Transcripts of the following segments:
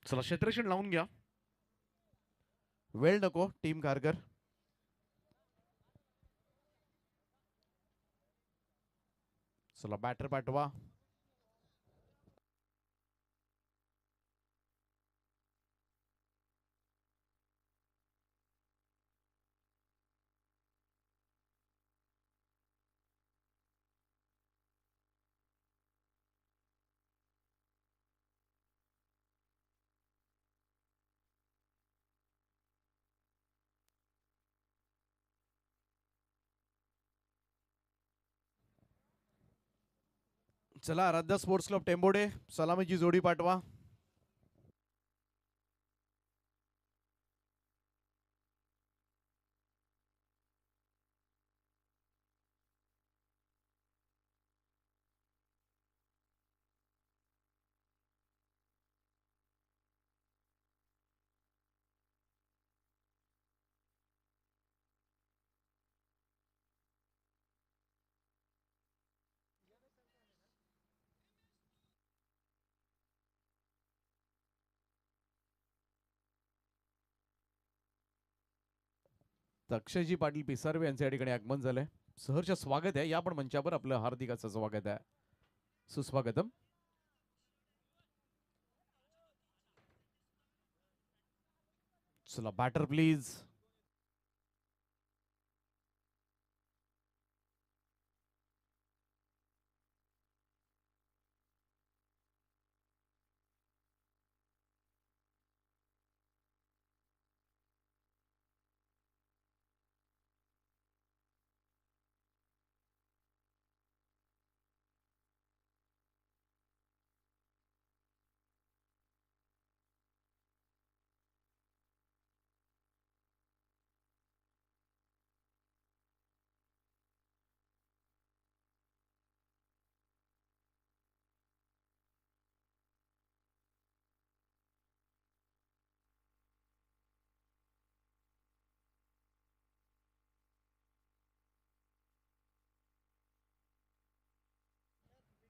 चला क्षेत्ररक्षण लावून घ्या. वेळ नको टीम खारघर. चला बॅटर पाठवा. चला आराध्या स्पोर्ट्स क्लब टेंबोडे सलामीची जोडी पाठवा. अक्षयजी पाटील पिसारवे यांच्या ठिकाणी आगमन झालंय. सहर्ष स्वागत आहे. या पण मंचावर आपलं हार्दिक असं स्वागत आहे. सुस्वागतम. चला बॅटर प्लीज.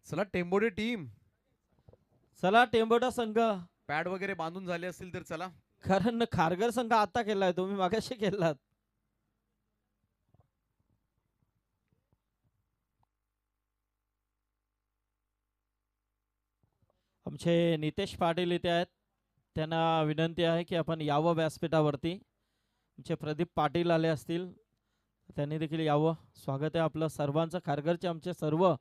चला टेंबोडे टीम. चला टेंबोडा संघ. पॅड वगैरे बांधून झाले असतील तर चला. कारण खारघर संघ आता केलाय, तुम्ही मागाशी केलात. आमचे नितेश पाटील इथे आहेत. त्यांना विनंती आहे की आपण यावं व्यासपीठावरती. आमचे प्रदीप पाटील आले असतील, त्यांनी देखील यावं. स्वागत आहे आपलं सर्वांचं. खारघरचे आमचे सर्व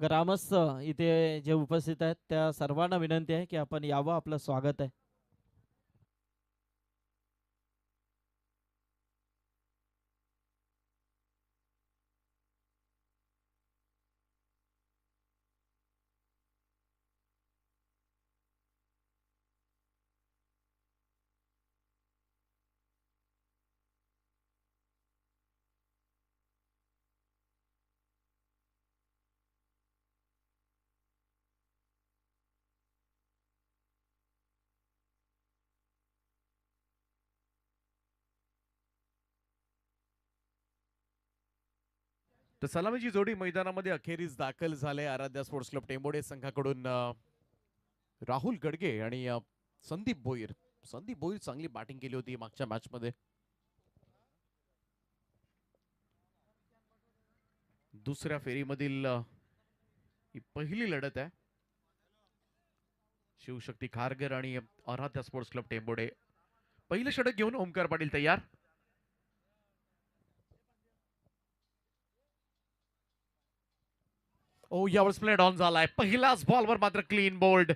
ग्रामस्थ इथे जे उपस्थित आहेत त्या सर्वांना विनंती आहे की आपण यावं, आपलं स्वागत आहे. तर सलामीची जोडी मैदानामध्ये अखेरीस दाखल झाले. आराध्या स्पोर्ट्स क्लब टेंबोडे संघाकडून राहुल गडगे आणि संदीप भोईर. संदीप भोईर चांगली बॅटिंग केली होती मागच्या मॅच मध्ये. दुसऱ्या फेरीमधील ही पहिली लढत आहे. शिवशक्ती खारघर आणि आराध्या स्पोर्ट्स क्लब टेंबोडे. पहिलं षटक घेऊन ओमकार पाटील तयार. ओ यावर स्प्लेड ऑन झालाय. पहिलाच बॉलवर मात्र क्लीन बोल्ड.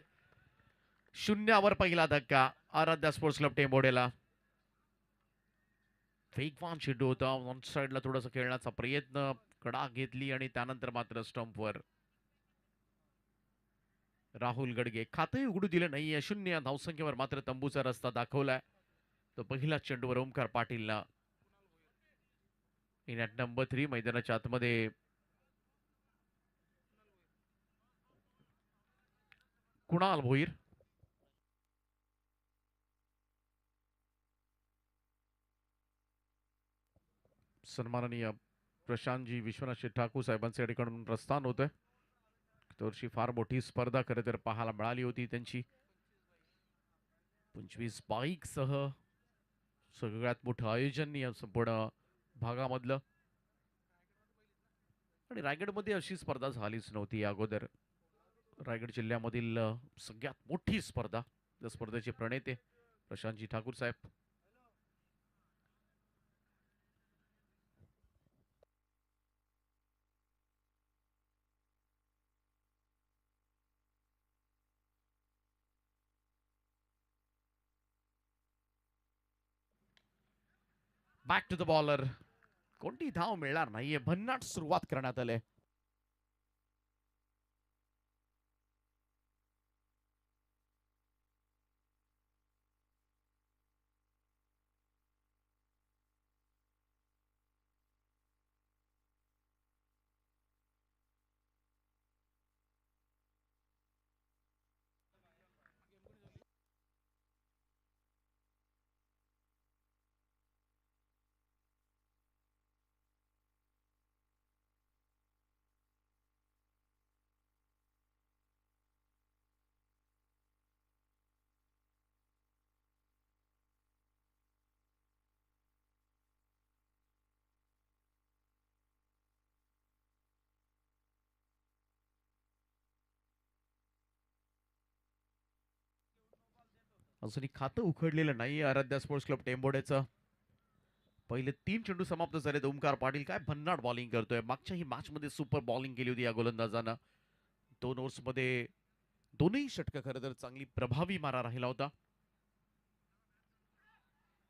शून्यावर पहिला धक्का आराध्या स्पोर्ट्स क्लब टेंबोडेला. वेगवान चेंडू होता. ऑन साइडला थोडस खेळण्याचा प्रयत्न, कडा घेतली आणि त्यानंतर मात्र स्टंपवर राहुल गडगे. खातही उघडू दिलं नाहीये. शून्य धावसंख्येवर मात्र तंबूचा रस्ता दाखवलाय. तो पहिला चेंडूवर ओमकार पाटीलला इन ॲट नंबर 3 मैदानाच्या आतमध्ये कुणाल भोईर. सन्माननीय प्रशांतजी विश्वनाथ ठाकूर साहेबांच्या ठिकाणून प्रस्थान होत आहे. वर्षी फार मोठी स्पर्धा खरं तर पाहायला मिळाली होती त्यांची. 25 बाईक सह सगळ्यात मोठं आयोजन या संपूर्ण भागामधलं. आणि रायगडमध्ये अशी स्पर्धा झालीच नव्हती अगोदर. रायगड जिल्ह्यामधील सगळ्यात मोठी स्पर्धा. या स्पर्धेचे प्रणेते प्रशांतजी ठाकूर साहेब. Back to the bowler. कोणती धाव मिळणार नाहीये. भन्नाट सुरुवात करण्यात आली. अजूनही खातं उघडलेलं नाही आराध्या स्पोर्ट्स क्लब टेंबोडेचं. पहिले 3 चेंडू समाप्त झालेत. ओमकार पाटील काय भन्नाट बॉलिंग करतोय. मागच्याही मॅच मध्ये सुपर बॉलिंग केली होती या गोलंदाजानं. 2 ओव्हर्स मध्ये दोनही षटकं खरं तर चांगली प्रभावी मारा राहिला होता.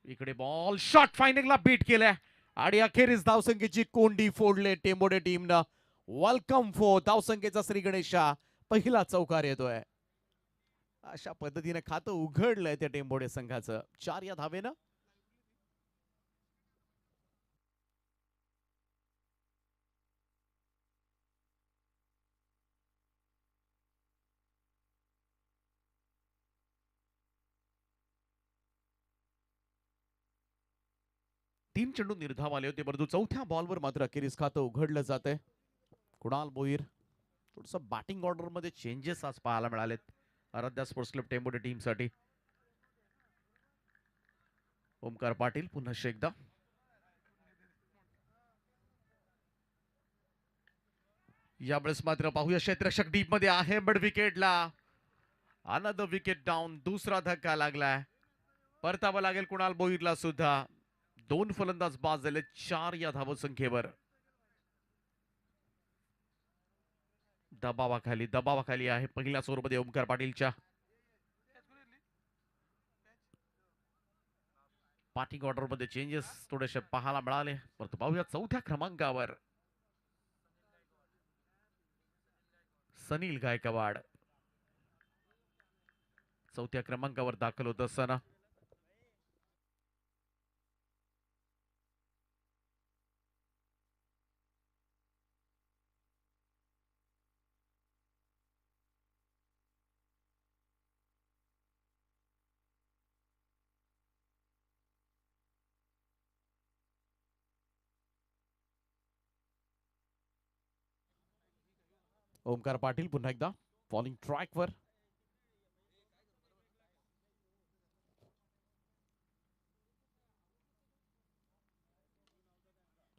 इकडे बॉल शॉट फायनलला बीट केलाय आणि अखेरीस धावसंख्येची कोंडी फोडले टेंबोडे टीमनं. वेलकम फॉर धावसंख्येचा श्री गणेशा पहिला चौकार येतोय. अशा पद्धतीने खातं उघडलंय त्या टेंबोडे संघाचं 4 या धावेनं. तीन चेंडू निर्धाव आले होते, परंतु चौथ्या बॉलवर मात्र अखेरीस खातं उघडलं जातंय. कुणाल भोईर. थोडस बॅटिंग ऑर्डर मध्ये चेंजेस आज पाहायला मिळालेत आराध्या स्पोर्ट्स क्लब टेंबोडे टीम साठी. ओमकार पाटील पुन्हा एकदा. यावेळेस मात्र पाहूया क्षेत्ररक्षक डीप मध्ये आहे. मिड विकेटला अनदर विकेट डाऊन. दुसरा धक्का लागलाय. परतावं लागेल कुणाल भोईरला सुद्धा. 2 फलंदाज बाद झाले 4 या धावसंख्येवर. दबावाखाली आहे पहिल्या ओव्हरमध्ये ओमकार पाटीलच्या. बॅटिंग ऑर्डर मध्ये चेंजेस थोडेसे पाहायला मिळाले, परंतु पाहूया चौथ्या क्रमांकावर सनील गायकवाड चौथ्या क्रमांकावर दाखल होत असताना ओमकार पाटील पुन्हा एकदा बॉलिंग ट्रॅकवर.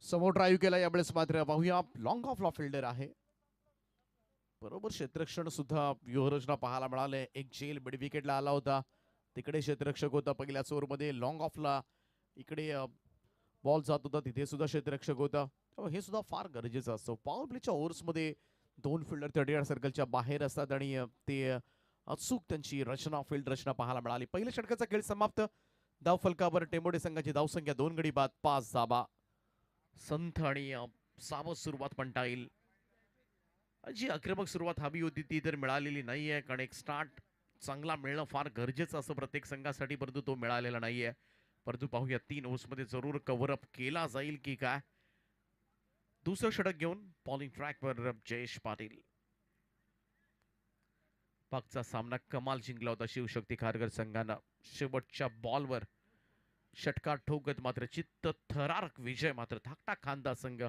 समोर ड्राईव्ह केला यावेळेस मात्र पाहूया लॉंग ऑफला फिल्डर आहे. बरोबर क्षेत्ररक्षण सुद्धा व्यूहरचना पाहायला मिळाले. एक जेल मिड विकेटला आला होता, तिकडे क्षेत्ररक्षक होता पहिल्याच ओव्हरमध्ये. लॉंग ऑफला इकडे बॉल जात होता, तिथे सुद्धा क्षेत्ररक्षक होता. हे सुद्धा फार गरजेचं असतं. पॉवर प्लेच्या ओव्हर्समध्ये 2 फिल्डर 30 सर्कलच्या बाहेर असतात आणि ते अचूक त्यांची रचना फील्ड रचना पाहायला मिळाली. पहिल्या षटकाचा खेळ समाप्त. धाव फलकावर टेंबोडे संघाची धावसंख्या 2 गडी बाद 5 धाबा. संथ आणि सावध सुरुवात म्हणता येईल. जी आक्रमक सुरुवात हवी होती ती तर मिळालेली नाहीये, कारण एक स्टार्ट चांगला मिळणं फार गरजेचं असं प्रत्येक संघासाठी, परंतु तो मिळालेला नाहीये. परंतु पाहूया 3 ओव्हर्समध्ये जरूर कव्हर अप केला जाईल की काय. दुसरं षटक घेऊन बॉलिंग ट्रॅकवर जयेश पाटील. पाकचा सामना कमाल जिंकला होता शिवशक्ती खारघर संघानं. शेवटच्या बॉलवर षटकार ठोकत मात्र चित्त थरारक विजय मात्र धाकटा खांदा संघ.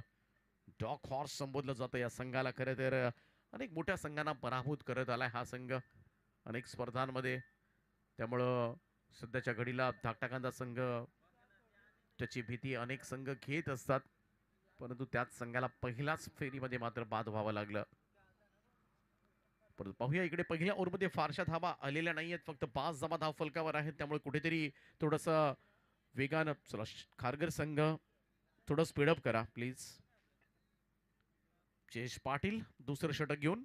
डॉग हॉर्स संबोधलं जातं या संघाला. खरं तर अनेक मोठ्या संघांना पराभूत करत आलाय हा संघ अनेक स्पर्धांमध्ये. त्यामुळं सध्याच्या घडीला धाकटाकांदा संघ त्याची भीती अनेक संघ घेत असतात, परंतु त्याच संघाला पहिल्याच फेरीमध्ये मात्र बाद व्हावं लागलं. परंतु पाहूया इकडे पहिल्या ओव्हरमध्ये फारशा धावा आलेल्या नाहीयेत, फक्त 5 धावा धाव फलकावर आहेत. त्यामुळे कुठेतरी थोडस वेगानं चला खारघर संघ थोडं स्पीडअप करा प्लीज. जयेश पाटील दुसरं षटक घेऊन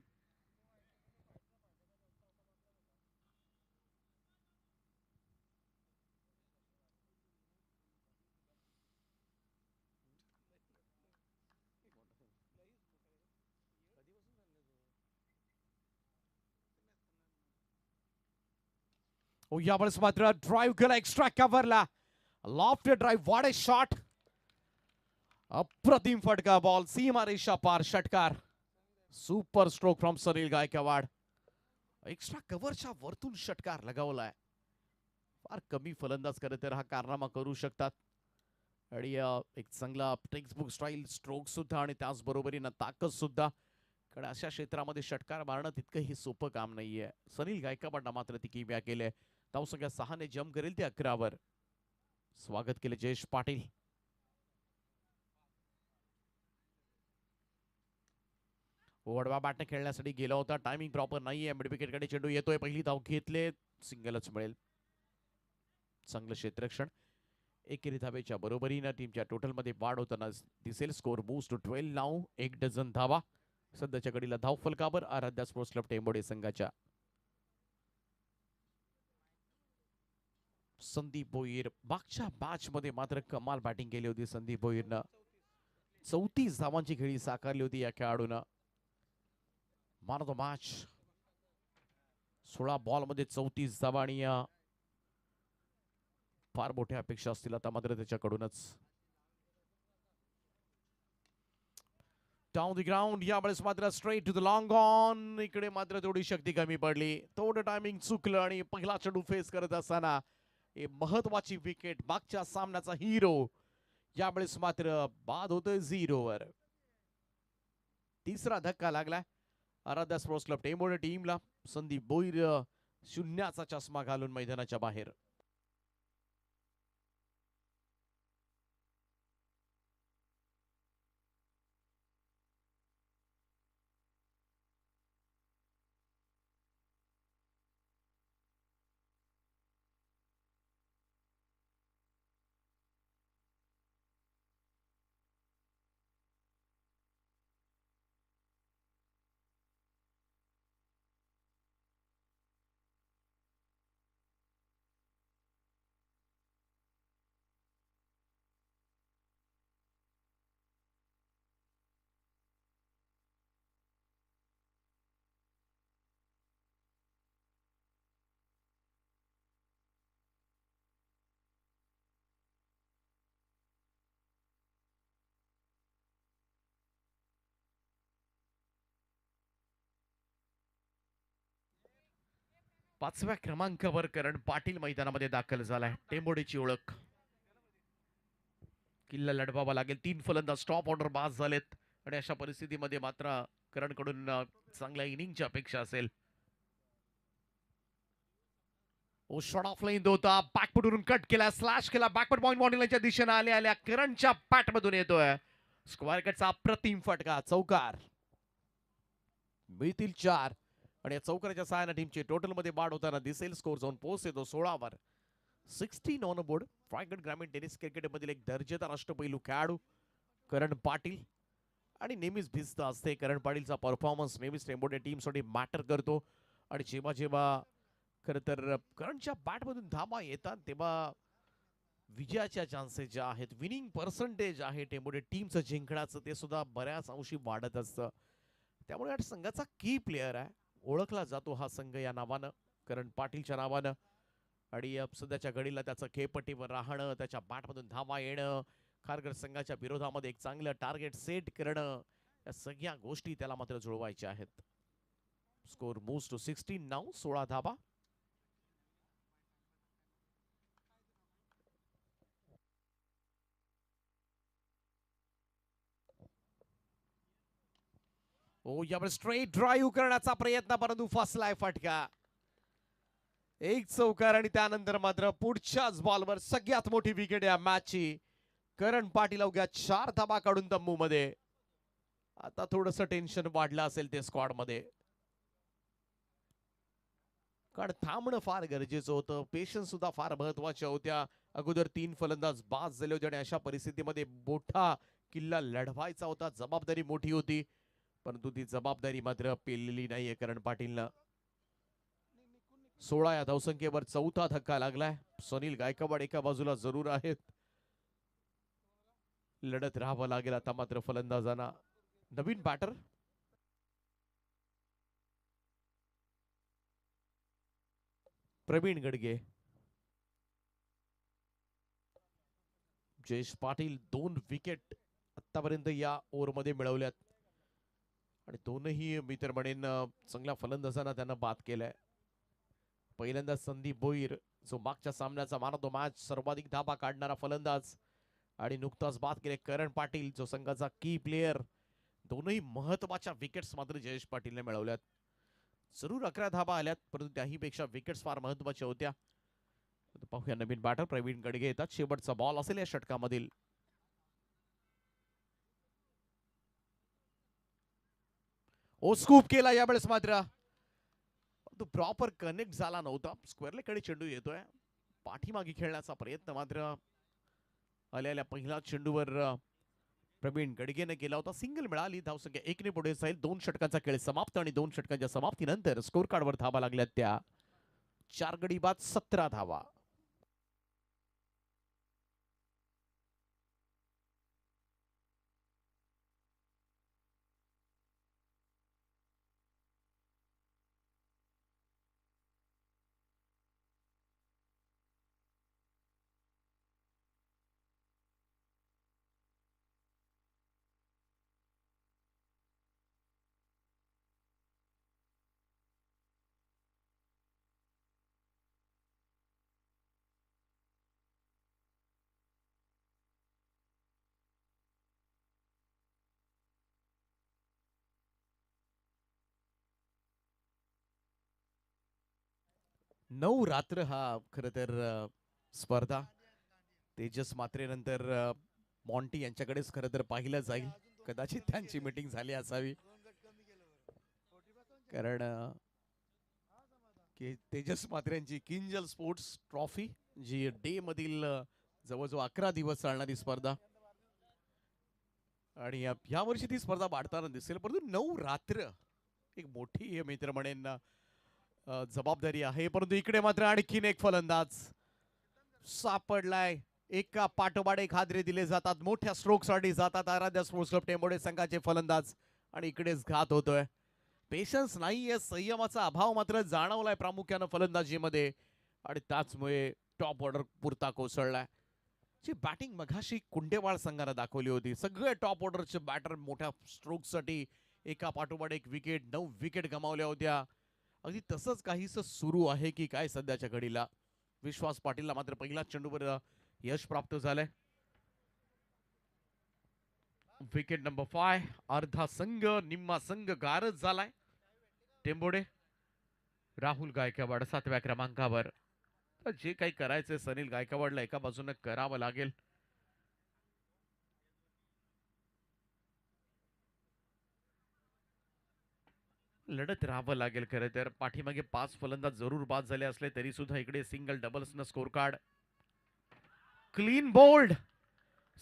यावेळेस मात्र ड्राईव्ह केला एक्स्ट्रा कव्हरला. Loft drive what a shot. अप्रतिम फटका बॉल सीमा रेषा पार षटकार. Super stroke from Sunil Gaikwad. Extra कव्हरच्या वरतून षटकार लगावलाय. फार कमी फलंदाज खरं तर हा कारनामा करू शकतात आणि एक चांगला टेक्स्टबुक स्टाईल स्ट्रोक सुद्धा आणि त्याचबरोबरीनं ताकद सुद्धा. कारण अशा क्षेत्रामध्ये षटकार मारणं तितकंही सोपं काम नाहीये. सनील गायकवाडनं मात्र ती किमया केले. धावसंख्या 6 ने जम करेल ते 11 वर. स्वागत केले जयेश पाटील. वडवा बॅटने खेळण्यासाठी गेला होता. टायमिंग प्रॉपर नाहीये. मिड विकेट कडे चेंडू येतोय. पहिली धाव घेतले, सिंगलच मिळेल. चांगलं क्षेत्ररक्षण. एकेरी धावेच्या बरोबरीनं टीमच्या टोटल मध्ये वाढ होताना दिसेल. Score moves to 12 now. 1 डझन धावा सध्याच्या घडीला धाव फलकावर आराध्या स्पोर्ट्स क्लब टेंबोडे संघाच्या. संदीप भोईर मागच्या मॅच मध्ये मात्र कमाल बॅटिंग केली होती. संदीप भोईरनं 34 धावांची खेळी साकारली होती या खेळाडूनं. Man of the match. 16 ball मध्ये 34 धावा आणि फार मोठ्या अपेक्षा असतील आता मात्र त्याच्याकडूनच. Down the ground. यावेळेस मात्र straight to the long on. इकडे मात्र थोडी शक्ती कमी पडली. थोडं टायमिंग चुकलं आणि पहिला चेंडू फेस करत असताना महत्वाची विकेट. मागच्या सामन्याचा हिरो यावेळेस मात्र बाद होतोय 0 वर. तिसरा धक्का लागलाय आराध्या स्पोर्ट्स क्लब टेंबोडे टीमला. संदीप भोईर शून्याचा चष्मा घालून मैदानाच्या बाहेर. पाचव्या क्रमांकावर करण पाटील मैदानामध्ये दाखल झालाय. टेंबोडेची ओळख. किल्ला लढवावा लागेल. 3 फलंदाज टॉप ऑर्डर बाद झालेत आणि अशा परिस्थितीमध्ये मात्र करणकडून चांगल्या इनिंगची अपेक्षा असेल. ओ शॉट ऑफ लाईन होता. बॅकफुटवरून कट केला, स्लॅश केला. बॅकवर्ड पॉइंट बाउंड्रीच्या दिशेने आल्या करणच्या पॅट मधून येतोय. स्क्वेअर कटचा अप्रतिम फटका. चौकार. मिळतील 4 आणि या चौकाराच्या सहाय्याने टीमची टोटल मध्ये वाढ होताना दिसेल. स्कोर जाऊन पोहोचतो 16 वर. 16 ऑन बोर्ड. रायगड ग्रामीण टेनिस क्रिकेट मधील एक दर्जेदार अष्टपैलू खेळाडू करण पाटील आणि नेहमीच भिस्त असते. करण पाटीलचा परफॉर्मन्स नेहमीच टेंबोडे टीमसाठी मॅटर करतो आणि जेव्हा जेव्हा खरं तर करणच्या बॅटमधून धावा येतात तेव्हा विजयाच्या चान्सेस ज्या आहेत, विनिंग पर्सेंटेज आहे टेंबोडे टीमचं जिंकण्याचं, ते सुद्धा बऱ्याच अंशी वाढत असतं. त्यामुळे या संघाचा की प्लेअर आहे. ओळखला जातो हा संघ या नावानं, करण पाटीलच्या नावानं. आणि सध्याच्या घडीला त्याचं खेळपट्टीवर राहणं, त्याच्या बॅटमधून धावा येणं, खारघर संघाच्या विरोधामध्ये एक चांगलं टार्गेट सेट करणं, या सगळ्या गोष्टी त्याला मात्र जुळवायच्या आहेत. Score moves to 16 now. 16 धावा. ओ यावर स्ट्रेट ड्राईव्ह करण्याचा प्रयत्न, परंतु फसलाय फटका. एक चौकार आणि त्यानंतर मात्र पुढच्याच बॉलवर सगळ्यात मोठी विकेट या मॅचची. करण पाटील अवघ्या 4 धाबा काढून तंबू मध्ये. आता थोडस टेन्शन वाढलं असेल ते स्क्वॉड मध्ये, कारण थांबणं फार गरजेचं होतं. पेशन्स सुद्धा फार महत्वाच्या होत्या. अगोदर 3 फलंदाज बाद झाले होते आणि अशा परिस्थितीमध्ये मोठा किल्ला लढवायचा होता. जबाबदारी मोठी होती, परंतु ती जबाबदारी मात्र पेललेली नाहीये करण पाटीलनं. 16 या धावसंख्येवर चौथा धक्का लागलाय. सुनील गायकवाड एका बाजूला जरूर आहेत. लढत राहावं लागेल आता मात्र फलंदाजांना. नवीन बॅटर प्रवीण गडगे. जयेश पाटील 2 विकेट आतापर्यंत या ओव्हरमध्ये मिळवल्यात आणि दोनही मी तर म्हणेन चांगल्या फलंदाजांना त्यांना बाद केलाय. पहिल्यांदा संदीप भोईर, जो मागच्या सामन्याचा मान ऑफ द मॅच सर्वाधिक धाबा काढणारा फलंदाज, आणि नुकताच बाद केले करण पाटील, जो संघाचा की प्लेयर. दोनही महत्वाच्या विकेट्स मात्र जयेश पाटीलने मिळवल्यात. जरूर 11 धाबा आल्यात, परंतु त्याहीपेक्षा विकेट्स फार महत्वाच्या होत्या. पाहूया नवीन बॅटर प्रवीण गडगे येतात. शेवटचा बॉल असेल या षटकामधील. ओ स्कूप केला यावेळेस मात्र, तो प्रॉपर कनेक्ट झाला नव्हता. स्क्वेअरलेकडे चेंडू येतोय. पाठीमागे खेळण्याचा प्रयत्न मात्र आलेल्या पहिल्या चेंडूवर प्रवीण गडगेने केला होता. सिंगल मिळाली. धावसंख्या 1 ने पुढे जाईल. 2 षटकांचा खेळ समाप्त आणि 2 षटकांच्या समाप्तीनंतर स्कोर कार्डवर धावा लागल्यात त्या 4 गडी बाद 17 धावा. नऊ रात्र हा खर तर स्पर्धा तेजस मात्रेनंतर मॉन्टी यांच्याकडेच खरं तर पाहिलं जाईल. कदाचित त्यांची मीटिंग झाली असावी, कारण तेजस मात्रेंची किंजल स्पोर्ट्स ट्रॉफी, जी डे मधील जवळजवळ 11 दिवस चालणारी स्पर्धा, आणि या वर्षी ती स्पर्धा वाढताना दिसेल. परंतु 9 रात्र एक मोठी मित्र म्हणेन जबाबदारी आहे. परंतु इकडे मात्र आणखीन एक फलंदाज सापडलाय. एका पाठोपाठ एक हादरे दिले जातात. मोठ्या स्ट्रोकसाठी जातात आराध्या स्पोर्ट्स क्लब टेंबोडे संघाचे फलंदाज, आणि इकडेच घात होतोय. पेशन्स नाहीये, संयमाचा अभाव मात्र जाणवलाय प्रामुख्यानं फलंदाजीमध्ये, आणि त्याचमुळे टॉप ऑर्डर पुरता कोसळलाय. जी बॅटिंग मघाशी कुंडेवाळ संघानं दाखवली होती, सगळे टॉप ऑर्डरचे बॅटर मोठ्या स्ट्रोकसाठी एका पाठोपाठ एक विकेट, 9 विकेट गमावल्या होत्या. अगदी तसंच काहीसं सुरू आहे की काय सध्याच्या घडीला. विश्वास पाटीलला मात्र पहिल्या चेंडूवर यश प्राप्त झालंय. Wicket number 5. अर्धा संघ निम्मा संघ गारच झालाय. टेंबोडे राहुल गायकवाड 7व्या क्रमांकावर. जे काही करायचंय सुनील गायकवाडला एका बाजूने करावं लागेल. लढत राहावं लागेल. खरं तर पाठीमागे 5 फलंदाज जरूर बाद झाले असले तरी सुद्धा इकडे सिंगल डबल्स न स्कोर कार्ड. क्लीन बोल्ड,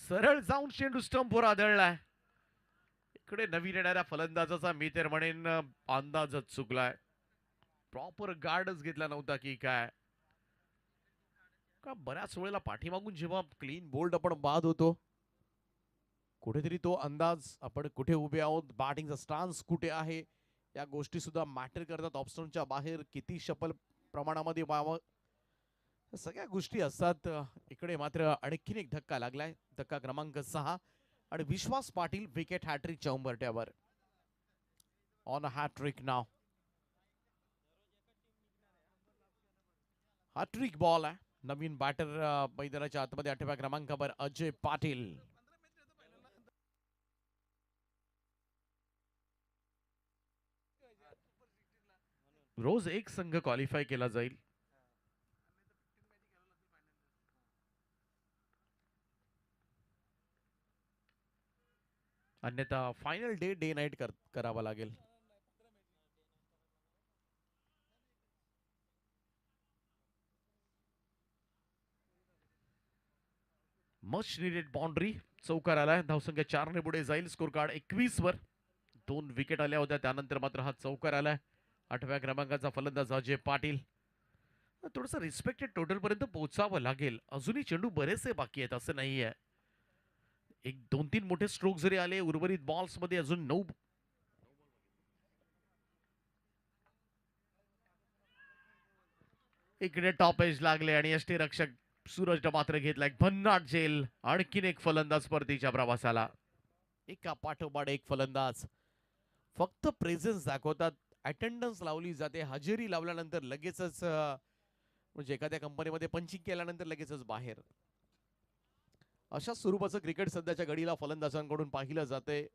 सरळ जाऊन चेंडू स्टंपवर आदळलाय. इकडे नवीन येणाऱ्या फलंदाजाचा मी तर म्हणेन अंदाजच चुकलाय. प्रॉपर गार्डच घेतला नव्हता की काय, का बऱ्याच वेळेला पाठीमागून जेव्हा क्लीन बोल्ड आपण बाद होतो, कुठेतरी तो अंदाज, आपण कुठे उभे आहोत, बॅटिंगचा स्टान्स कुठे आहे, या गोष्टी सुद्धा मॅटर करतात. ऑप्शनच्या बाहेर किती शपल प्रमाणामध्ये व्हावं, सगळ्या गोष्टी असतात. इकडे मात्र आणखीन एक धक्का लागलाय, धक्का क्रमांक 6, आणि विश्वास पाटील विकेट हॅट्रिकच्या उंबरठ्यावर. On a hat trick now. Hat trick ball आहे. नवीन बॅटर मैदानाच्या आतमध्ये 8व्या क्रमांकावर अजय पाटील. रोज एक संघ क्वालिफाय केला जाईल. अन्यथा फायनल डे नाईट करावा लागेल. Much needed boundary. चौकार आलाय. धावसंख्या 4 ने पुढे जाईल. स्कोर कार्ड 21 वर. 2 विकेट आल्या होत्या, त्यानंतर मात्र हा चौकार आलाय. 8व्या क्रमांकाचा फलंदाज अजय पाटील. थोडंसं रिस्पेक्टेड टोटल पर्यंत पोहोचावं लागेल. अजूनही चेंडू बरेचसे बाकी आहेत, असं नाहीये. एक 2-3 मोठे स्ट्रोक जरी आले उर्वरित बॉल्स मध्ये, अजून 9. इकडे टॉप एज लागले आणि यष्टीरक्षक सूरज मात्र घेतला एक भन्नाट झेल. आणखीन एक फलंदाज परतीच्या प्रवासाला. एका पाठोपाठ एक फलंदाज. फक्त प्रेझेन्स दाखवतात. अटेंडन्स लावली जाते. हजेरी लावल्यानंतर लगेचच म्हणजे एखाद्या कंपनीमध्ये पंचिंग केल्यानंतर लगेचच बाहेर. अशा स्वरूपाचं क्रिकेट सध्याच्या घडीला फलंदाजांकडून पाहिलं जाते.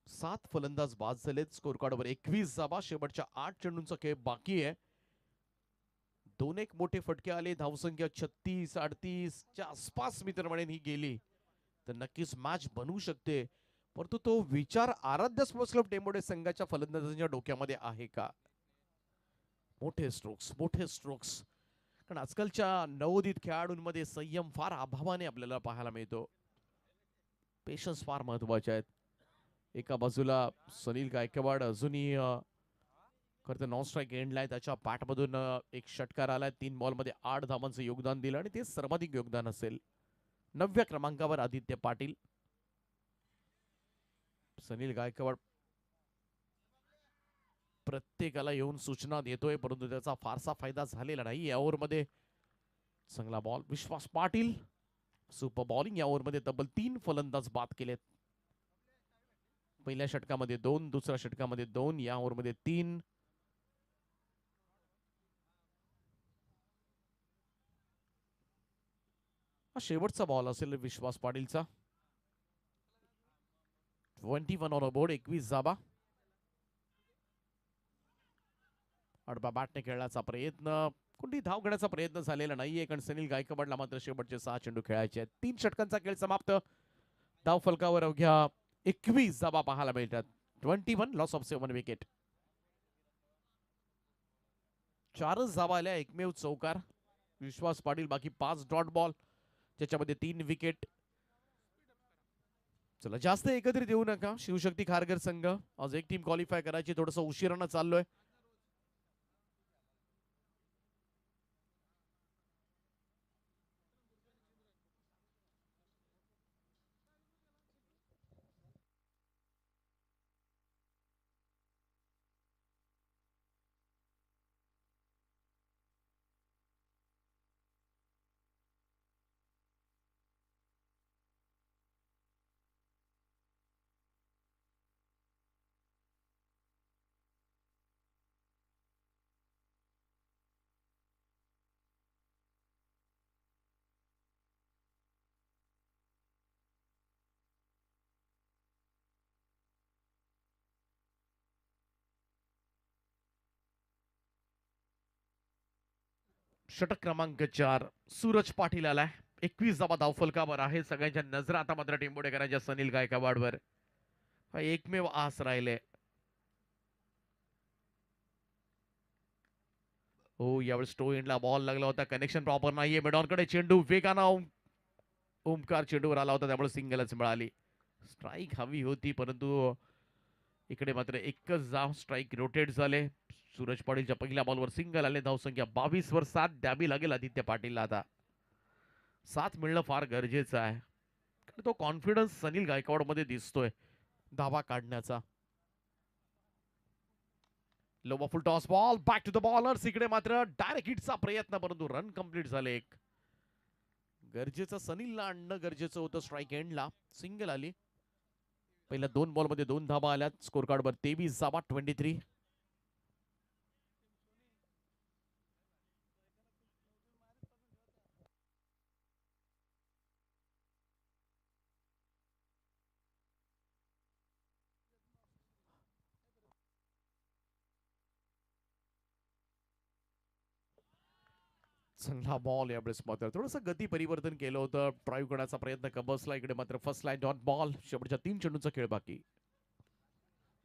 सात फलंदाज बाद झालेत. स्कोर कार्डवर 21 धावा. शेवटच्या 8 चेंडूंचा खेळ बाकी आहे. 2-1 मोठे फटके आले. धावसंख्या 36-38 च्या आसपास मित्र म्हणेन ही गेली तर नक्कीच मॅच बनवू शकते. परंतु तो विचार आराध्य स्पोर्ट्स क्लब टेंबोडे संघाच्या फलंदाजांच्या डोक्यामध्ये आहे का? मोठे स्ट्रोक्स, मोठे स्ट्रोक्स. कारण आजकालच्या नवोदित खेळाडूंमध्ये संयम फार अभावाने आपल्याला पाहायला मिळतो. पेशन्स फार महत्वाचे आहेत. एका बाजूला सुनील गायकवाड अजूनही खरं तर नॉन स्ट्राईक एंडला आहे. त्याच्या बॅटमधून एक षटकार आलाय. 3 बॉलमध्ये 8 धावांचं योगदान दिलं आणि ते सर्वाधिक योगदान असेल. 9व्या क्रमांकावर आदित्य पाटील. सुनील गायकवाड प्रत्येकाला येऊन सूचना देतोय, परंतु त्याचा फारसा फायदा झालेला नाही. या ओव्हरमध्ये चांगला बॉल. विश्वास पाटील सुपर बॉलिंग. या ओव्हरमध्ये तब्बल 3 फलंदाज बाद केलेत. पहिल्या षटकामध्ये 2, दुसऱ्या षटकामध्ये 2, या ओव्हरमध्ये 3. हा शेवटचा बॉल असेल विश्वास पाटीलचा. 21 ऑन बोर्ड. 21 धावा. आडबा बॅटने खेळण्याचा प्रयत्न. कोणती धाव घेण्याचा प्रयत्न झालेला नाहीये, कारण सुनील गायकवाडला मात्र शेवटचे 6 चेंडू खेळायचे आहेत. 3 षटकांचा खेळ समाप्त. धाव फलकावर अवघ्या 21 धावा पाहायला मिळतात. 21 लॉस ऑफ 7 विकेट. 4च धावा आल्या. एकमेव चौकार विश्वास पाटील. बाकी 5 डॉट बॉल, ज्याच्यामध्ये 3 विकेट. चला जास्त एकत्रित येऊ नका. शिवशक्ती खारघर संघ आज एक टीम क्वालिफाय करायची. थोडस उशिरानं चाललोय. षटक क्रमांक 4 सूरज पाटील आलाय. 21 धावा धाव फलकावर आहे. सगळ्यांच्या नजरा आता मात्र टेंबोडेकरांच्या सुनील गायकवाडवर. हा एकमेव आस राहिले. हो, यावेळी स्टो एंडला बॉल लागला होता. कनेक्शन प्रॉपर नाहीये. मिडॉनकडे चेंडू वेगानं ओमकार चेंडूवर आला होता, त्यामुळे सिंगलच मिळाली. स्ट्राईक हवी होती, परंतु इकडे मात्र एकच धाव. स्ट्राईक रोटेट झाले. सूरज पाटीलच्या पहिल्या बॉलवर सिंगल आले. धावसंख्या 22 वर 7 द्यावी लागेल आदित्य पाटीलला. आता 7 मिळणं फार गरजेचं आहे. तो कॉन्फिडन्स सुनील गायकवाड मध्ये दिसतोय धावा काढण्याचा. Low full toss ball back to the bowlers. इकडे मात्र डायरेक्ट हिटचा प्रयत्न, परंतु रन कंप्लीट झाले. एक गरजेचं सनीलला आणणं गरजेचं होतं. स्ट्राईक एंडला सिंगल आली. पहिल्या 2 बॉलमध्ये 2 धावा आल्यात. स्कोर कार्डवर 23 धावा. 23. चांगला बॉल यावेळेस मात्र थोडंसं गती परिवर्तन केलं होतं. ड्राईव्ह करण्याचा प्रयत्न कबसला. इकडे मात्र फर्स्ट लाईन डॉट बॉल. शेवटच्या 3 चेंडूंचा खेळ बाकी.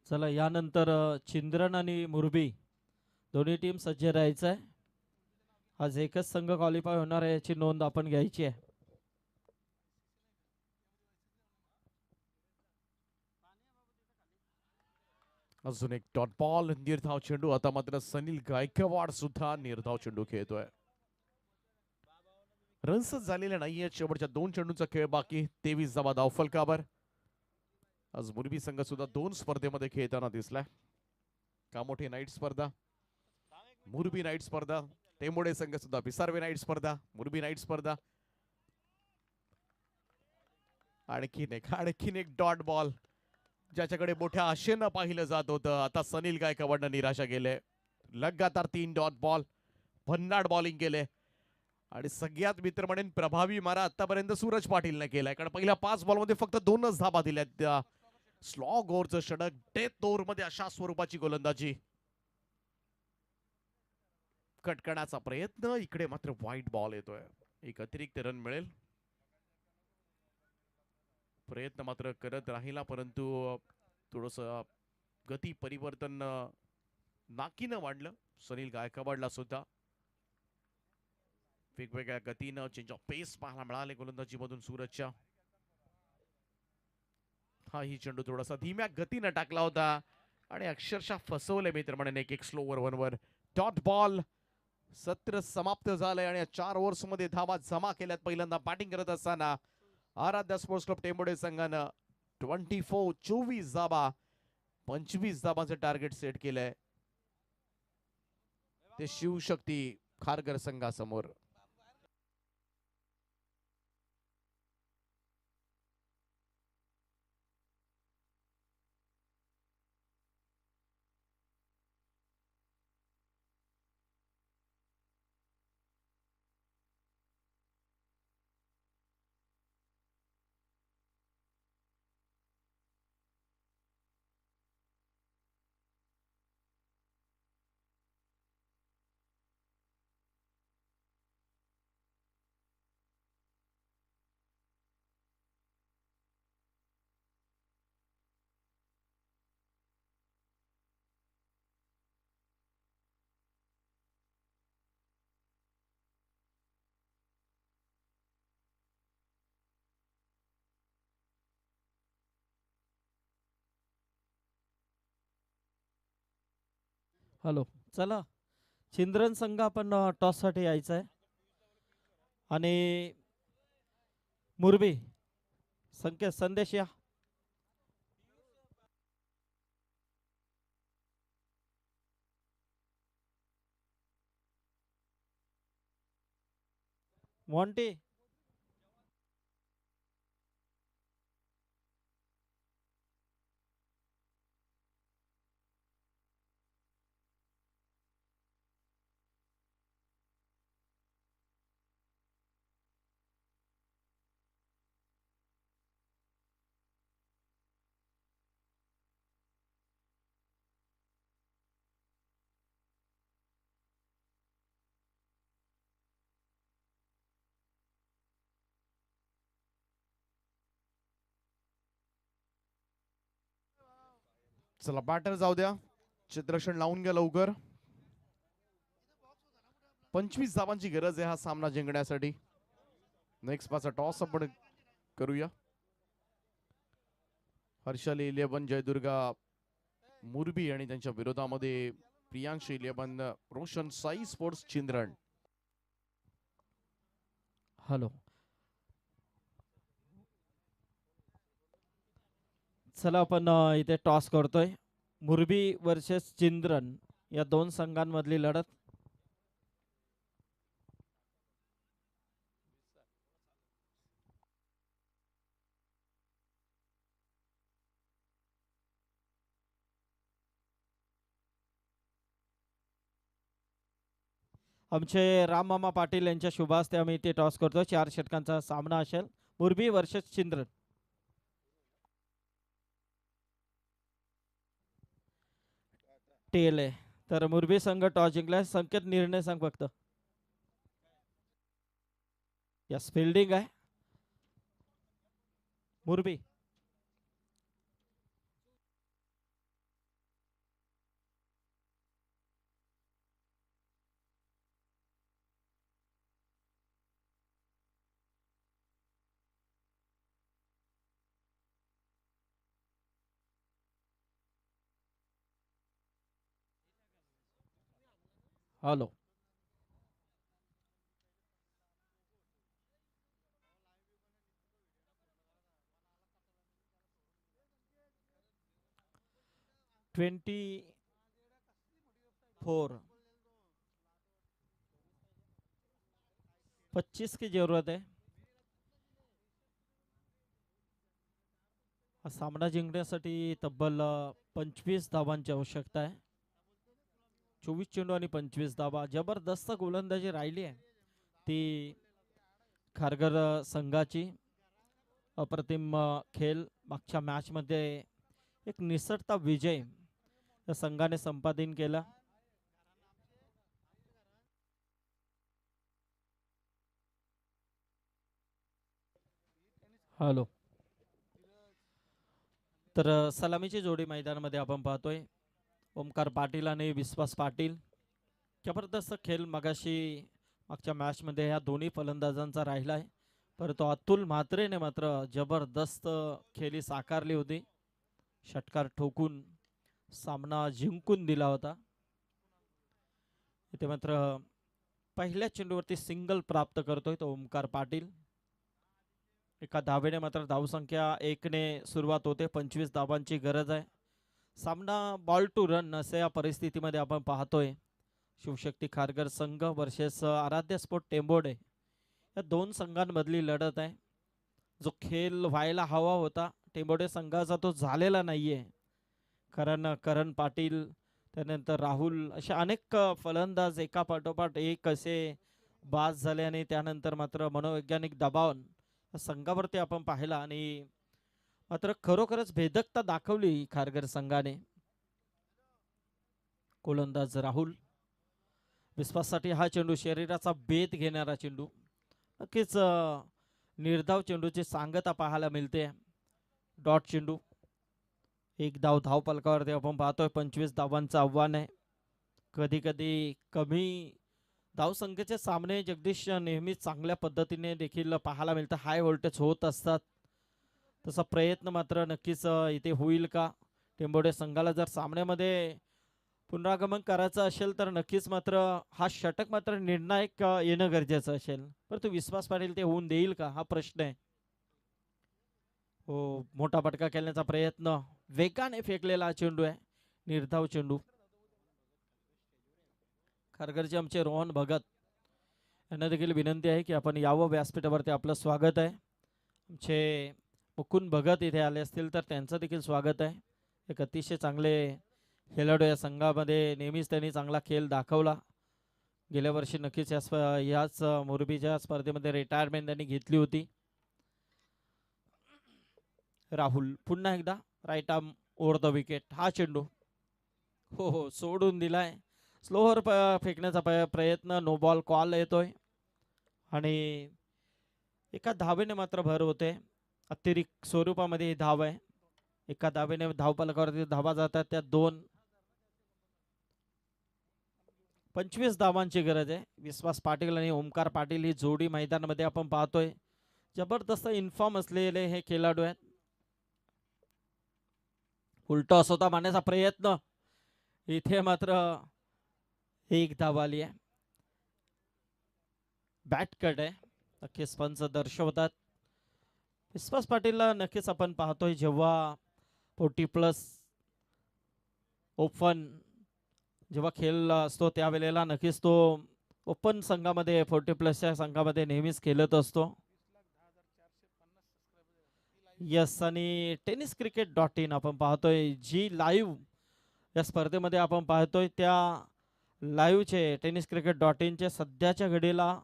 चला यानंतर चिंद्रन आणि मुरबी दोन्ही टीम सज्ज राहायचं आहे. आज एकच संघ क्वालिफाय होणार आहे याची नोंद आपण घ्यायची आहे. अजून एक डॉट बॉल. निर्धाव चेंडू. आता मात्र सनील गायकवाड सुद्धा निर्धाव चेंडू खेळतोय. रन्स झालेले नाहीये. शेवटच्या 2 चेंडूंचा खेळ बाकी. 23 धावा धावफलकावर. आज मुरबी संघ सुद्धा 2 स्पर्धेमध्ये खेळताना दिसलाय. कामोठे नाईट स्पर्धा, मुरबी नाईट स्पर्धा, टेंबोडे संघ सुद्धा पिसारवे नाईट स्पर्धा, मुरबी नाईट स्पर्धा. आणखीन एक डॉट बॉल ज्याच्याकडे मोठ्या आशेनं पाहिलं जात होतं. आता सनील गायकवाडनं निराशा केले. लगातार 3 डॉट बॉल. भन्नाट बॉलिंग केले आणि सगळ्यात मित्र म्हणेन प्रभावी मारा आतापर्यंत सूरज पाटीलने केलाय. कारण पहिल्या 5 बॉलमध्ये फक्त 2च धाबा दिल्यात. स्लॉग ओव्हरचं षटक. डेथ ओव्हर मध्ये अशा स्वरूपाची गोलंदाजी. कट करण्याचा प्रयत्न. इकडे मात्र व्हाईट बॉल येतोय. एक अतिरिक्त रन मिळेल. प्रयत्न मात्र करत राहिला परंतु थोडस गती परिवर्तन नाकीनं वाढलं सनील गायकवाडला सुद्धा. वेगवेगळ्या गतीनं चेंज ऑफ पेस पाहायला मिळाले गोलंदाजी मधून सूरजच्या. हा ही चेंडू थोडासा धीम्या गतीनं टाकला होता आणि अक्षरशः फसवले मित्र म्हणून. एक स्लो ओव्हर 1 वर डॉट बॉल. सत्र समाप्त झालंय आणि 4 ओव्हर्स मध्ये धावा जमा केल्यात. पहिल्यांदा बॅटिंग करत असताना आराध्या स्पोर्ट्स क्लब टेंबोडे संघानं 24 धावा 25 धाबांचं टार्गेट सेट केलंय. ते शिवशक्ती खारघर संघासमोर. हॅलो. चला चिंद्रन संघ आपण टॉस साठी यायचं आहे आणि मुरबी संकेत संदेश या. मॉन्टी चला बॅटर जाऊ द्या. चित्रक्षण लावून घ्या लवकर. 25 धावांची गरज आहे हा सामना जिंकण्यासाठी. नेक्स्ट पाचा टॉस आपण करूया. हर्षल 11 जयदुर्गा मुरबी आणि त्यांच्या विरोधामध्ये प्रियांश 11 रोशन साई स्पोर्ट्स चिंद्रन. हॅलो. चला आपण इथे टॉस करतोय. मुरबी वर्सेस चिंद्रन या 2 संघांमधली लढत. आमचे राममामा पाटील यांच्या शुभ हस्ते आम्ही इथे टॉस करतो. 4 षटकांचा सामना असेल. मुरबी वर्सेस चिंद्रन. टेल आहे तर मुरबी संघ टॉस जिंकलाय. संकेत निर्णय सांग फक्त. यस फिल्डिंग आहे मुरबी. हॅलो. ट्वेंटी 25 की जरूरत आहे. हा सामना जिंकण्यासाठी तब्बल 25 धावांची आवश्यकता आहे. 24 चेंडू आणि 25 धावा. जबरदस्त गोलंदाजी राहिली आहे ती खारघर संघाची. अप्रतिम खेळ मागच्या मॅच मध्ये एक निसटता विजय या संघाने संपादन केला. हॅलो. तर सलामीची जोडी मैदानामध्ये आपण पाहतोय. ओमकार पाटील आणि विश्वास पाटील. जबरदस्त खेळ मगाशी मागच्या मॅच मध्ये ह्या दोन्ही फलंदाजांचा राहिला आहे. परंतु अतुल म्हात्रेने मात्र जबरदस्त खेळी साकारली होती. षटकार ठोकून सामना जिंकून दिला होता. इथे मात्र पहिल्या चेंडूवरती सिंगल प्राप्त करतोय तो ओमकार पाटील. एका धावेने मात्र धावसंख्या 1 ने सुरुवात होते. 25 धावांची गरज आहे. सामना बॉल टू रन अशा या परिस्थितीमध्ये आपण पाहतोय. शिवशक्ती खारघर संघ वर्सेस आराध्य स्पोर्ट टेंबोडे या दोन संघांमधली लढत आहे. जो खेळ व्हायला हवा होता टेंबोडे संघाचा तो झालेला नाहीये. कारण करण पाटील त्यानंतर राहुल असे अनेक फलंदाज एका पाठोपाठ एक असे बाद झाले आणि त्यानंतर मात्र मनोवैज्ञानिक दबाव संघावरती आपण पाहिला आणि मात्र खरोखरच भेदकता दाखवली खारघर संघाने. गोलंदाज राहुल विश्वासाठी हा चेंडू शरीराचा बेत घेणारा चेंडू. नक्कीच निर्धाव चेंडूची सांगता पाहायला मिळते. डॉट चेंडू. एक धाव धाव फलकावरती आपण पाहतोय. 25 धावांचं आव्हान आहे. कधी कधी कमी धावसंख्येचे सामने जगदीश नेहमीच चांगल्या पद्धतीने देखील पाहायला मिळतं. हाय व्होल्टेज होत असतात. तसा प्रयत्न मात्र नक्कीच इथे होईल का. टेंबोडे संघाला जर सामन्यामध्ये पुनरागमन करायचं असेल तर नक्कीच मात्र हा षटक मात्र निर्णायक येणं गरजेचं असेल. परंतु विश्वास पाटील ते होऊन देईल का हा प्रश्न आहे. हो मोठा फटका खेळण्याचा प्रयत्न. वेगाने फेकलेला चेंडू आहे. निर्धाव चेंडू. खारघरचे आमचे रोहन भगत यांना देखील विनंती आहे की आपण यावं व्यासपीठावरती. आपलं स्वागत आहे. आमचे मुकुंद भगत इथे आले असतील तर त्यांचं देखील स्वागत आहे. एक अतिशय चांगले खेळाडू या संघामध्ये. नेहमीच त्यांनी चांगला खेळ दाखवला. गेल्या वर्षी नक्कीच याच मोरबीच्या स्पर्धेमध्ये रिटायरमेंट त्यांनी घेतली होती. राहुल पुन्हा एकदा right arm over the wicket. हा चेंडू हो सोडून दिलाय. स्लोअर फेकण्याचा प्रयत्न. नो बॉल कॉल येतोय आणि एका धावेने मात्र भर होते. अतिरिक्त स्वरूपामध्ये ही धाव आहे. एका धावेने धावफलकावरती धावा जातात त्या दोन. 25 धावांची गरज आहे. विश्वास पाटील आणि ओमकार पाटील ही जोडी मैदानामध्ये आपण पाहतोय. जबरदस्त इन्फॉर्म असलेले हे खेळाडू आहेत. उलटा स्वतः मारण्याचा प्रयत्न. इथे मात्र एक धाव आली आहे. बॅट कट आहे. नक्कीच पंच दर्शवतात. विश्वास पाटीलला नक्कीच आपण पाहतोय जेव्हा 40+ ओपन जेव्हा खेळ असतो त्यावेळेला नक्कीच तो ओपन संघामध्ये 40+च्या संघामध्ये नेहमीच खेळत असतो. यस आणि टेनिस क्रिकेट .in आपण पाहतोय जी लाईव्ह या स्पर्धेमध्ये आपण पाहतोय त्या लाईव्हचे टेनिस क्रिकेट .in चे सध्याच्या घडीला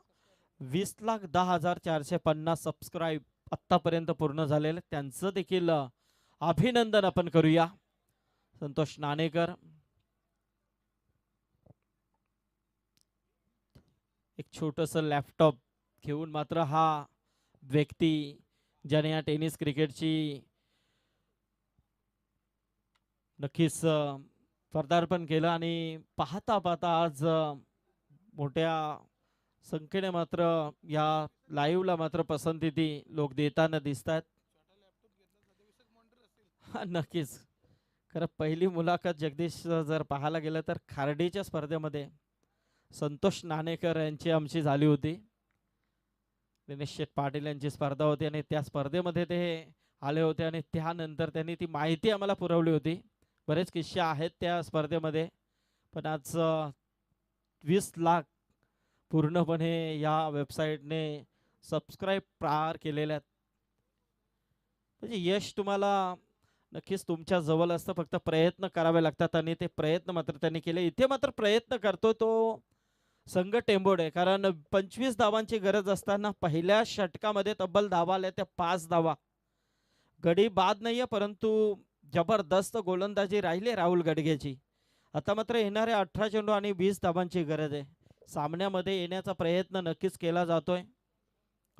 20,10,450 सबस्क्राईब आत्तापर्यंत पूर्ण झालेले. त्यांचं देखील अभिनंदन आपण करूया. संतोष नाणेकर. एक छोटंसं लॅपटॉप घेऊन मात्र हा व्यक्ती ज्याने या टेनिस क्रिकेटची नक्कीच पदार्पण केलं आणि पाहता पाहता आज मोठ्या संख्येने मात्र या लाईव्हला मात्र पसंती ती लोक देताना दिसत आहेत. नक्कीच. खरं पहिली मुलाखत जगदीश जर पाहायला गेलं तर खार्डीच्या स्पर्धेमध्ये संतोष नाणेकर यांची आमची झाली होती. दिनेश शेठ पाटील यांची स्पर्धा होती आणि त्या स्पर्धेमध्ये ते आले होते आणि त्यानंतर त्यांनी ती माहिती आम्हाला पुरवली होती. बरेच किस्से आहेत त्या स्पर्धेमध्ये, पण आज 20 लाख पूर्णपणे या वेबसाईटने सबस्क्राईब पार केलेल्या आहेत. म्हणजे यश तुम्हाला नक्कीच तुमच्या जवळ असतं, फक्त प्रयत्न करावे लागतात आणि ते प्रयत्न मात्र त्यांनी केले. इथे मात्र प्रयत्न करतो तो संघ टेंबोडे, कारण 25 धावांची गरज असताना पहिल्या षटकामध्ये तब्बल धावा आल्या त्या 5 धावा. गडी बाद नाहीये, परंतु जबरदस्त गोलंदाजी राहिली राहुल गडगेची. आता मात्र येणाऱ्या 18 चेंडू आणि 20 धावांची गरज आहे. सामन्यामध्ये येण्याचा प्रयत्न नक्कीच केला जातोय.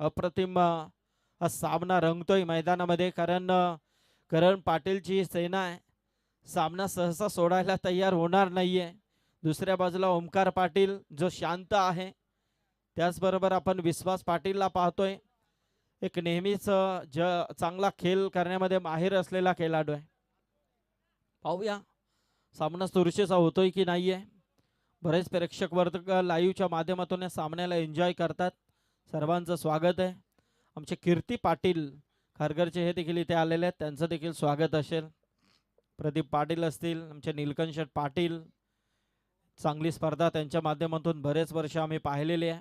अप्रतिम हा सामना रंगतोय मैदानामध्ये, कारण करण पाटीलची सेना आहे. सामना सहसा सोडायला तयार होणार नाहीये. दुसऱ्या बाजूला ओमकार पाटील जो शांत आहे, त्याचबरोबर आपण विश्वास पाटीलला पाहतोय, एक नेहमीच चांगला खेळ करण्यामध्ये माहिर असलेला खेळाडू आहे. पाहूया सामना चुरशीचा होतोय की नाहीये. बरेच प्रेक्षक वर्ग लाईव्हच्या माध्यमातून या सामन्याला एन्जॉय करतात. सर्वांचं स्वागत आहे. आमचे कीर्ती पाटील खारघरचे हे देखील इथे आलेले आहेत, त्यांचं देखील स्वागत असेल. प्रदीप पाटील असतील, आमचे नीलकंठ पाटील. चांगली स्पर्धा त्यांच्या माध्यमातून बरेच वर्ष आम्ही पाहिलेली आहे.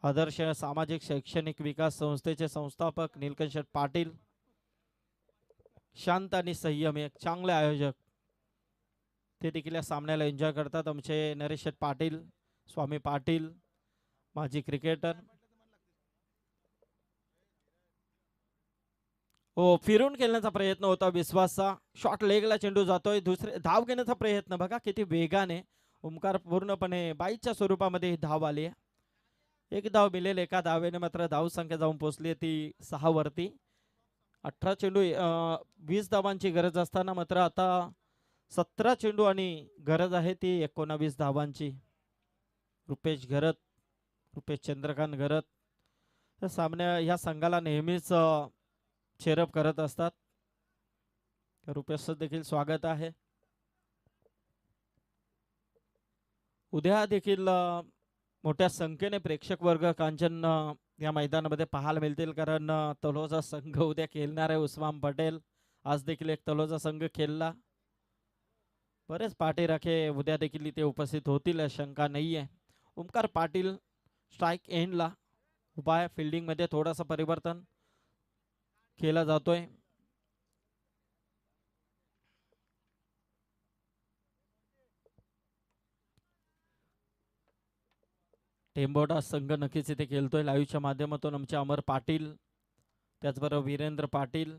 आदर्श सामाजिक शैक्षणिक विकास संस्थेचे संस्थापक नीलकंठ पाटील, शांत आणि संयमी एक चांगले आयोजक, ते देखील या सामन्याला एन्जॉय करतात. आमचे नरेश पाटील, स्वामी पाटील, माजी क्रिकेटर. हो, फिरून खेळण्याचा प्रयत्न होता विश्वासचा. शॉर्ट लेगला चेंडू जातोय. दुसरे धाव घेण्याचा प्रयत्न बघा किती वेगाने. ओमकार पूर्णपणे बाईच्या स्वरूपामध्ये ही धाव आली आहे. एक धाव मिळेल. एका धावेने मात्र धाव संख्या जाऊन पोहोचली ती 6 वरती. 18 चेंडू 20 धावांची गरज असताना मात्र आता 17 चेंडू आणि गरज आहे ती 19 धावांची. रुपेश घरत, रुपेश चंद्रकांत घरत या सामन्या या संघाला नेहमीच चेअरअप करत असतात. रुपेशचं देखील स्वागत आहे. उद्या देखील मोठ्या संख्येने प्रेक्षक वर्ग कांचन या मैदानामध्ये पाहायला मिळतील, कारण तलोजा संघ उद्या खेळणार आहे. उस्मान पटेल आज देखील एक तलोजा संघ खेळला. बरेच पाठीराखे उद्या देखील इथे उपस्थित होतील, शंका नाही आहे. ओमकार पाटील स्ट्राईक एंडला उभा आहे. फिल्डिंग मध्ये थोडासा परिवर्तन केला जातोय. टेंबोडा संघ नक्कीच इथे खेळतोय. लाईव्हच्या माध्यमातून आमचे अमर पाटील, त्याचबरोबर वीरेंद्र पाटील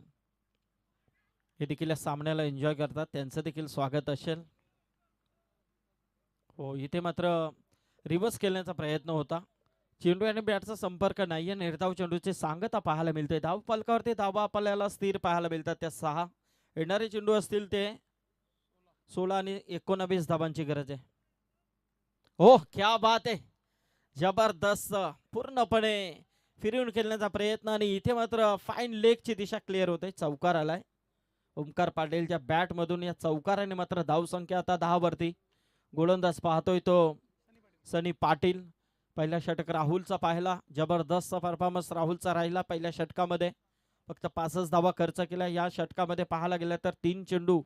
हे देखील या सामन्याला एन्जॉय करतात, त्यांचं देखील स्वागत असेल. हो, इथे मात्र रिव्हर्स खेळण्याचा प्रयत्न होता. चेंडू आणि बॅटचा संपर्क नाहीये. निर्धाव चेंडूची सांगता पाहायला मिळते. धाव फलकावरती धावा आपल्याला स्थिर पाहायला मिळतात त्या 6. येणारे चेंडू असतील ते 16 आणि 19 धावांची गरज आहे. हो, क्या बात आहे. जबरदस्त पूर्णपणे फिरून खेळण्याचा प्रयत्न आणि इथे मात्र फाईन लेगची दिशा क्लिअर होते. चौकार आलाय ओमकार पाटीलच्या बॅट मधून. या चौकाराने मात्र धाव संख्या आता 10 वरती. गोलंदाज पाहतोय तो सनी पाटील. पहिल्या षटक राहुलचा पाहिला, जबरदस्त परफॉर्मन्स राहुलचा राहिला पहिल्या षटकामध्ये. फक्त 5च धावा खर्च केल्या. या षटकामध्ये पाहायला गेलं तर 3 चेंडू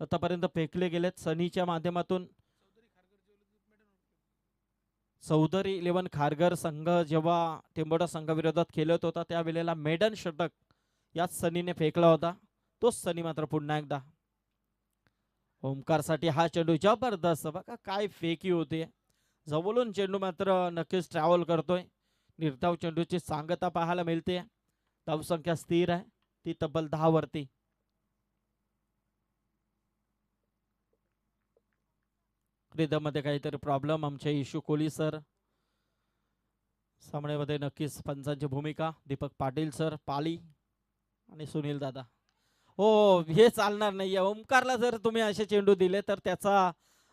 आतापर्यंत फेकले गेलेत सनीच्या माध्यमातून. चौधरी 11 खारघर संघ जेव्हा टेंबोडा संघाविरोधात खेळत होता त्यावेळेला मेडन षटक याच सनीने फेकला होता. तोच सनी मात्र पुन्हा एकदा. ओमकारसाठी हा चेंडू जबरदस्त, बघा काय फेकी होते. जवळून चेंडू मात्र नक्कीच ट्रॅव्हल करतोय. निर्धाव चेंडूची सांगता पाहायला मिळते. धाव संख्या स्थिर आहे ती तब्बल 10 वरती. रिदम मध्ये काहीतरी प्रॉब्लेम. आमचे इशू कोहली सर सामन्यामध्ये नक्कीच पंचांची भूमिका दीपक पाटील सर, पाली आणि सुनील दादा. हो, हे चालणार नाहीये. ओमकारला जर तुम्ही असे चेंडू दिले तर त्याचा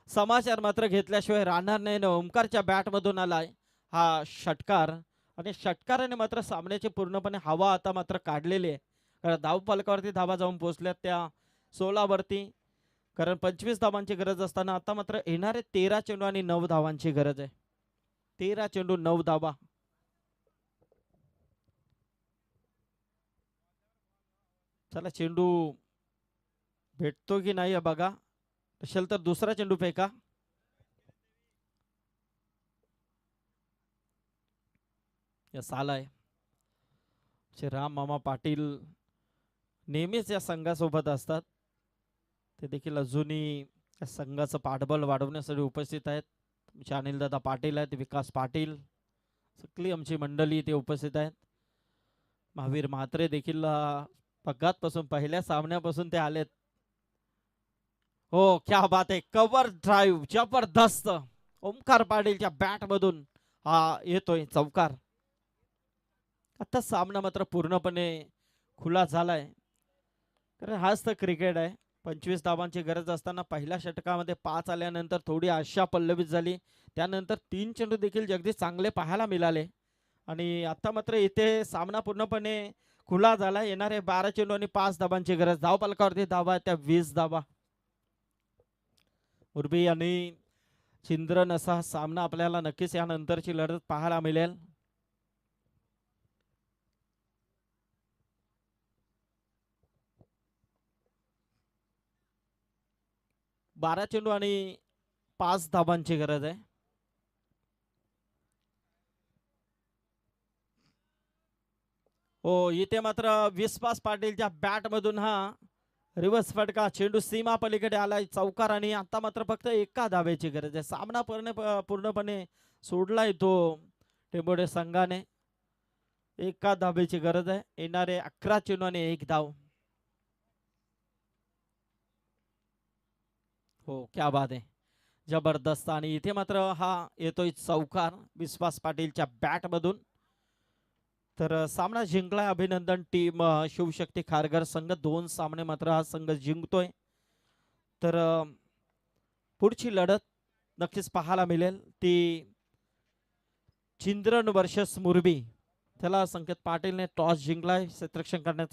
समाचार मात्र घेतल्याशिवाय राहणार नाही ना. ओमकारच्या बॅटमधून आलाय हा षटकार आणि षटकाराने मात्र सामन्याची पूर्णपणे हवा आता मात्र काढलेली आहे. कारण धावफलकावरती धावा जाऊन पोहोचल्यात त्या 16 वरती. कारण 25 धावांची गरज असताना आता मात्र येणारे 13 चेंडू आणि 9 धावांची गरज आहे. 13 चेंडू 9 धावा. चला चेंडू भेटतो की नाही बघा. असेल तर दुसरा चेंडू फेका. यस आलाय. राम मामा पाटील नेहमीच या संघासोबत असतात. ते देखील अजूनही या संघाचं पाठबळ वाढवण्यासाठी उपस्थित आहेत. आमचे अनिलदादा पाटील आहेत, विकास पाटील, सगळी आमची मंडळी ते उपस्थित आहेत. महावीर म्हात्रे देखील पगातपासून पहिल्या सामन्यापासून ते आलेत. हो, क्या बात आहे. कव्हर ड्राईव्ह जबरदस्त. ओमकार पाटीलच्या बॅट मधून हा येतोय चौकार. आता सामना मात्र पूर्णपणे खुला झालाय. कारण हाच तर क्रिकेट आहे. 25 धावांची गरज असताना पहिल्या षटकामध्ये 5 आल्यानंतर थोडी आशा पल्लवित झाली. त्यानंतर 3 चेंडू देखील जगदीश चांगले पाहायला मिळाले आणि आता मात्र इथे सामना पूर्णपणे खुला झाला. येणारे 12 चेंडू आणि 5 धावांची गरज. धावफलकावरती धावा त्या 20 धावा. उर्बी आणि चिंद्रन असा सामना आपल्याला नक्कीच यानंतरची लढत पाहायला मिळेल. बारा चेंडू आणि 5 धावांची गरज आहे. हो, इथे मात्र विश्वास पाटीलच्या बॅट मधून हा रिव्हर्स फटका. चेंडू सीमा पलीकडे आलाय चौकार आणि आता मात्र फक्त एका धावेची गरज आहे. सामना पूर्णपणे सोडलाय तो टेंबोडे संघाने. एका धावेची गरज आहे. येणारे 11 चेंडू आणि 1 धाव. हो, क्या बात आहे. जबरदस्त. आणि इथे मात्र हा येतोय चौकार विश्वास पाटीलच्या बॅट मधून. तर सामना जिंकलाय. अभिनंदन टीम शिवशक्ती खारघर संघ. 2 सामने मात्र हा संघ जिंकतोय. तर पुढची लढत नक्कीच पाहायला मिळेल ती चिंद्रन वर्सेस मुरबी. त्याला संकेत पाटीलने टॉस जिंकलाय. क्षेत्ररक्षण करण्याचा